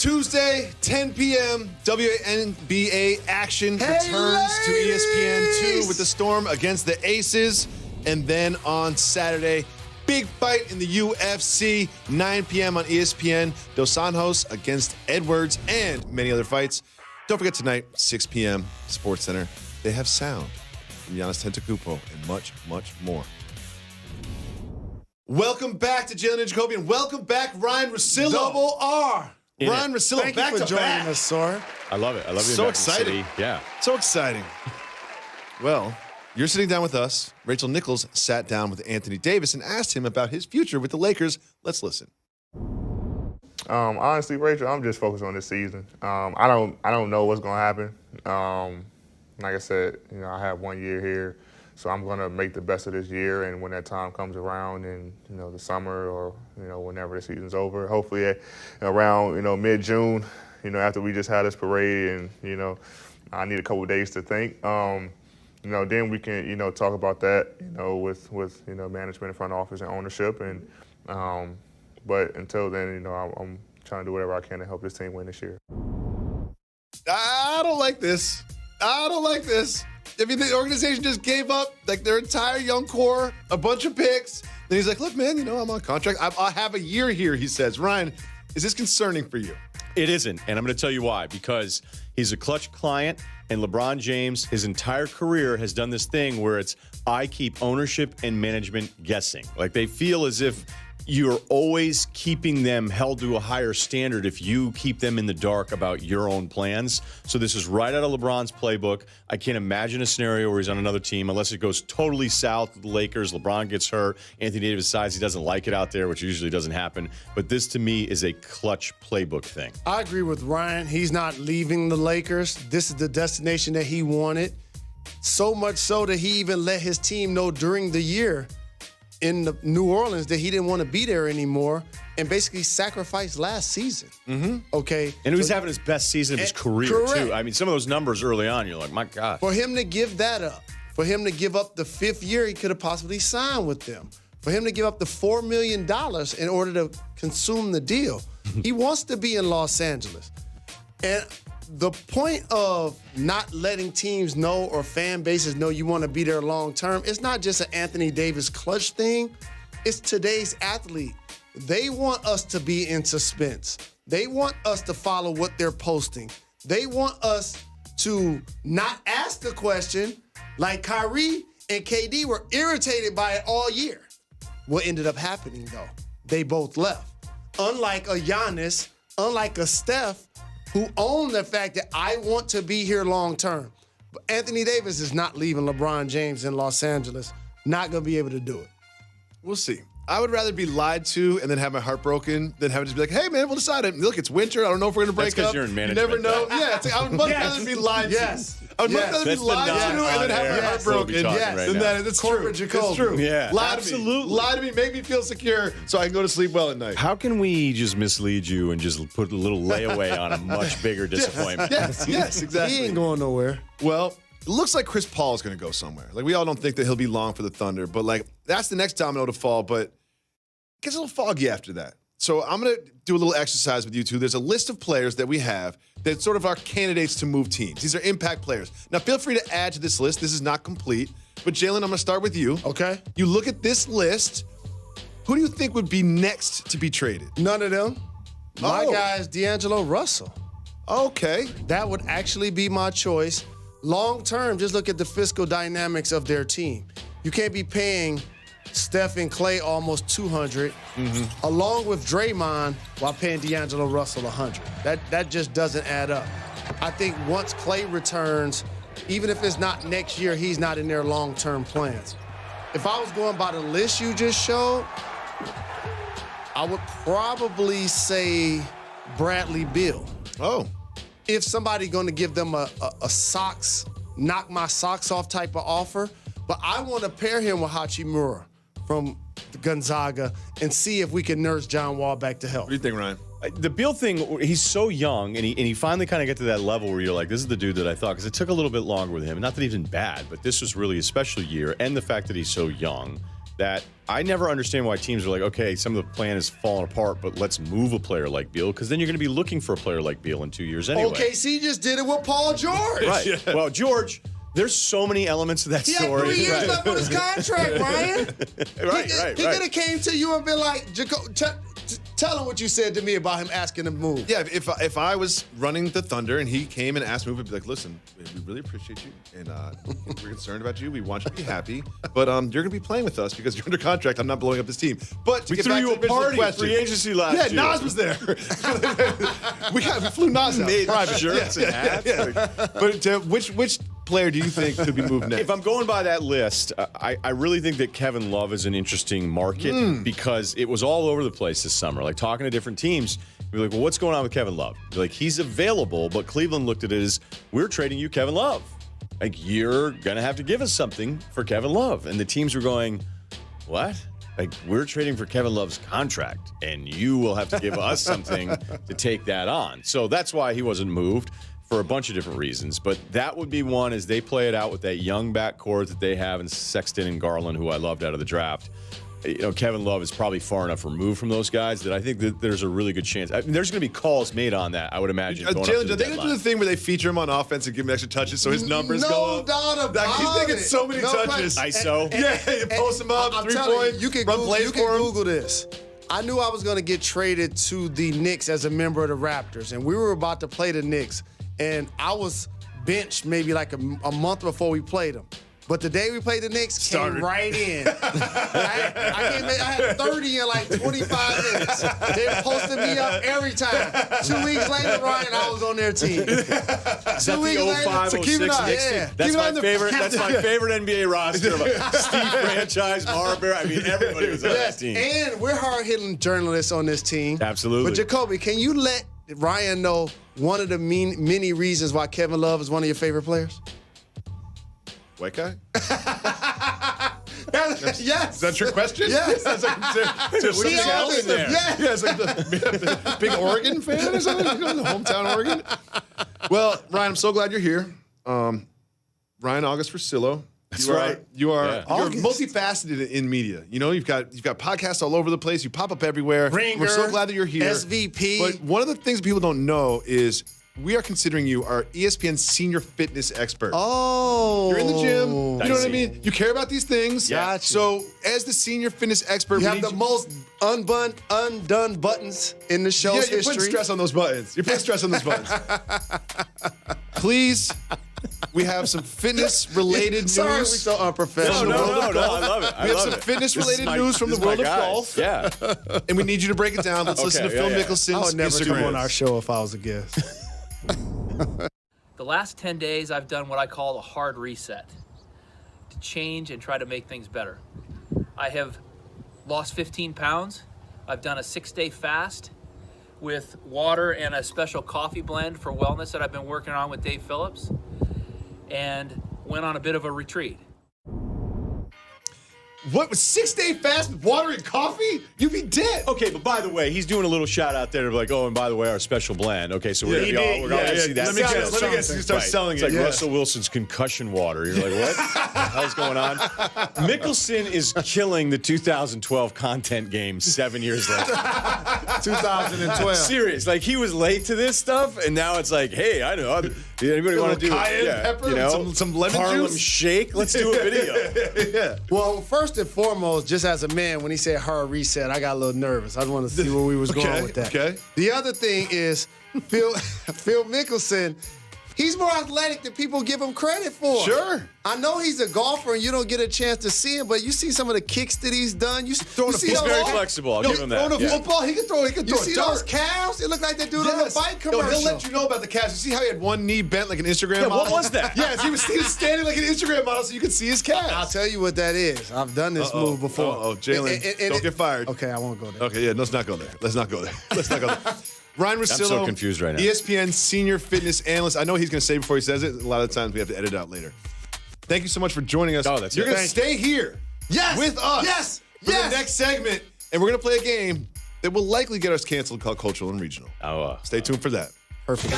Tuesday, 10 p.m., WNBA action returns to ESPN2 with the Storm against the Aces. And then on Saturday, big fight in the UFC, 9 p.m. on ESPN, Dos Anjos against Edwards, and many other fights. Don't forget tonight, 6 p.m., Sports Center. They have sound from Giannis Antetokounmpo and much, much more. Welcome back to Jalen Jacoby, and welcome back, Ryan Russillo. Double R. Ryan Russillo, Thank back you for to joining back. us, sir. I love it. I love it. So exciting. Yeah. So exciting. Well, you're sitting down with us. Rachel Nichols sat down with Anthoy Davis and asked him about his future with the Lakers. Let's listen. Honestly, Rachel, I'm just focused on this season. I don't know what's going to happen. Like I said, I have 1 year here, so I'm going to make the best of this year. And when that time comes around in the summer or whenever the season's over, hopefully around mid-June, after we just had this parade, and I need a couple of days to think. Then we can talk about that with management and front office and ownership. And but until then, I'm trying to do whatever I can to help this team win this year. I don't like this. I mean, the organization just gave up like their entire young core, a bunch of picks. Then he's like, look, man, I'm on contract. I'll have a year here, he says. Ryan, is this concerning for you? It isn't, and I'm going to tell you why. Because he's a clutch client, and LeBron James, his entire career, has done this thing where it's, I keep ownership and management guessing. Like, they feel as if you're always keeping them held to a higher standard if you keep them in the dark about your own plans. So this is right out of LeBron's playbook. I can't imagine a scenario where he's on another team unless it goes totally south with the Lakers. LeBron gets hurt. Anthoy Davis decides he doesn't like it out there, which usually doesn't happen. But this, to me, is a clutch playbook thing. I agree with Ryan. He's not leaving the Lakers. This is the destination that he wanted. So much so that he even let his team know during the year in New Orleans that he didn't want to be there anymore and basically sacrificed last season. Mm-hmm. Okay. And he was having his best season of his career, too. I mean, some of those numbers early on, you're like, my God. For him to give that up, for him to give up the 5th year he could have possibly signed with them, for him to give up the $4 million in order to consume the deal, he wants to be in Los Angeles. And the point of not letting teams know or fan bases know you want to be there long term, it's not just an Anthoy Davis clutch thing. It's today's athlete. They want us to be in suspense. They want us to follow what they're posting. They want us to not ask the question like Kyrie and KD were irritated by it all year. What ended up happening, though? They both left. Unlike a Giannis, unlike a Steph, who own the fact that I want to be here long term. But Anthoy Davis is not leaving LeBron James in Los Angeles. Not going to be able to do it. We'll see. I would rather be lied to and then have my heart broken than have it just be like, hey, man, we'll decide it. Look, it's winter. I don't know if we're going to break That's up. because you're in You management. never know. Yeah, it's like, I would much rather be lied to. I would much rather be That's the lied to and then have my heart broken. Yes. That's true. It's true. Yeah, lie absolutely. To me. Lie to me. Make me feel secure so I can go to sleep well at night. How can we just mislead you and just put a little layaway on a much bigger disappointment? Yes, exactly. He ain't going nowhere. Well, it looks like Chris Paul is going to go somewhere. Like, we all don't think that he'll be long for the Thunder, but like, that's the next domino to fall, but it gets a little foggy after that. So I'm going to do a little exercise with you two. There's a list of players that we have that sort of are candidates to move teams. These are impact players. Now, feel free to add to this list. This is not complete. But, Jalen, I'm going to start with you. Okay. You look at this list. Who do you think would be next to be traded? None of them. My guy is D'Angelo Russell. Okay. That would actually be my choice. Long term, just look at the fiscal dynamics of their team. You can't be paying Steph and Clay almost $200, along with Draymond, while paying D'Angelo Russell $100. That just doesn't add up. I think once Clay returns, even if it's not next year, he's not in their long-term plans. If I was going by the list you just showed, I would probably say Bradley Beal. Oh. If somebody going to give them a socks, knock my socks off type of offer, but I want to pair him with Hachimura from Gonzaga and see if we can nurse John Wall back to health. What do you think, Ryan? The Beal thing, he's so young, and he finally kind of get to that level where you're like, this is the dude that I thought, because it took a little bit longer with him. Not that he's been bad, but this was really a special year, and the fact that he's so young, that I never understand why teams are like, okay, some of the plan is falling apart, but let's move a player like Beal, because then you're going to be looking for a player like Beal in 2 years anyway. OKC just did it with Paul George. Right. Yeah. Well, George, there's so many elements to that He story. had 3 years left on his contract, Ryan. He could have came to you and been like, tell him what you said to me about him asking to move. Yeah, if I was running the Thunder and he came and asked me, I'd be like, listen, we really appreciate you, and we're concerned about you. We want you to be happy, but you're going to be playing with us because you're under contract. I'm not blowing up this team. But to We get threw back you to the a party original at free agency last year. Yeah, Nas was there. we flew Nas out. Made private. shirts and hats. But which player do you think could be moved next? If I'm going by that list, I really think that Kevin Love is an interesting market because it was all over the place this summer. Like talking to different teams, you're like, well, what's going on with Kevin Love? You're like, he's available, but Cleveland looked at it as, we're trading you Kevin Love. Like, you're going to have to give us something for Kevin Love. And the teams were going, what? Like, we're trading for Kevin Love's contract, and you will have to give us something to take that on. So that's why he wasn't moved, for a bunch of different reasons. But that would be one, as they play it out with that young backcourt that they have in Sexton and Garland, who I loved out of the draft. You know, Kevin Love is probably far enough removed from those guys that I think that there's a really good chance. I mean, there's going to be calls made on that, I would imagine. Jalen, are they going to do the thing where they feature him on offense and give him extra touches so his numbers go up? No doubt about He's going to get so many touches. ISO. You post him up, I'm 3-point, you can run Google, plays you for can him. Google this. I knew I was going to get traded to the Knicks as a member of the Raptors, and we were about to play the Knicks, and I was benched maybe like a month before we played them. But the day we played the Knicks, came right in. I had 30 in like 25 minutes. They posted me up every time. 2 weeks later, Ryan, I was on their team. Is that the 05, so 06 Knicks team? yeah. That's my favorite. That's my favorite NBA roster. Steve Franchise, Marbury. I mean, everybody was on that team. And we're hard-hitting journalists on this team. Absolutely. But Jacoby, can you let Ryan know one of the many reasons why Kevin Love is one of your favorite players? White guy? Yes. Is that your question? Yes. That's like, something else in there. Yes. Yeah, it's like the big Oregon fan or something? Hometown Oregon? Well, Ryan, I'm so glad you're here. Ryan August Rosillo. That's right. You're multifaceted in media. You know, you've got podcasts all over the place. You pop up everywhere. Ringer, We're so glad that you're here. SVP. But one of the things people don't know is we are considering you our ESPN senior fitness expert. Oh. You're in the gym. You know what I mean? You care about these things. Yeah. So as the senior fitness expert, You we have need the most undone buttons in the show's you're history. putting stress on those buttons. You're putting stress on those buttons. Please, we have some fitness-related news. Sorry, we're so unprofessional. No, I love it. We have some fitness-related news from the world of golf. Yeah. And we need you to break it down. Let's listen to Phil Mickelson's I would never Instagram. come on our show if I was a guest. The last 10 days, I've done what I call a hard reset to change and try to make things better. I have lost 15 pounds. I've done a 6-day fast with water and a special coffee blend for wellness that I've been working on with Dave Phillips, and went on a bit of a retreat. What, was 6-day fast with water and coffee? You'd be dead. Okay, but by the way, he's doing a little shout out there of like, oh, and by the way, our special blend. Okay, so we're going to see that. Let me guess. You start selling It's it. like Russell Wilson's concussion water. You're like, what the hell's going on? Mickelson is killing the 2012 content game 7 years later. 2012. Serious. Like, he was late to this stuff, and now it's like, hey, I know. Anybody want to do cayenne pepper, you know, some lemon Harlem juice? Shake? Let's do a video. Yeah. Well, first and foremost, just as a man, when he said hard reset, I got a little nervous. I just want to see where we was going with that. Okay. The other thing is Phil Mickelson. He's more athletic than people give him credit for. Sure. I know he's a golfer and you don't get a chance to see him, but you see some of the kicks that he's done. You see He's those very flexible. I'll give him that. Throwing a football, he can throw You see those calves? It looked like they do it on a bike commercial. He'll let you know about the calves. You see how he had one knee bent like an Instagram Yeah, model? what was that? Yes, he was standing like an Instagram model so you could see his calves. I'll tell you what that is. I've done this move before. Jalen, don't get fired. Okay, I won't go there. Okay, yeah, let's not go there. Let's not go there. Let's not go there. Ryan Rosillo, so confused right now. ESPN senior fitness analyst. I know he's going to say before he says it. A lot of times we have to edit it out later. Thank you so much for joining us. Oh, that's You're it. going to stay here with us for the next segment, and we're going to play a game that will likely get us canceled called Cultural and Regional. Oh, Stay tuned for that. Perfect.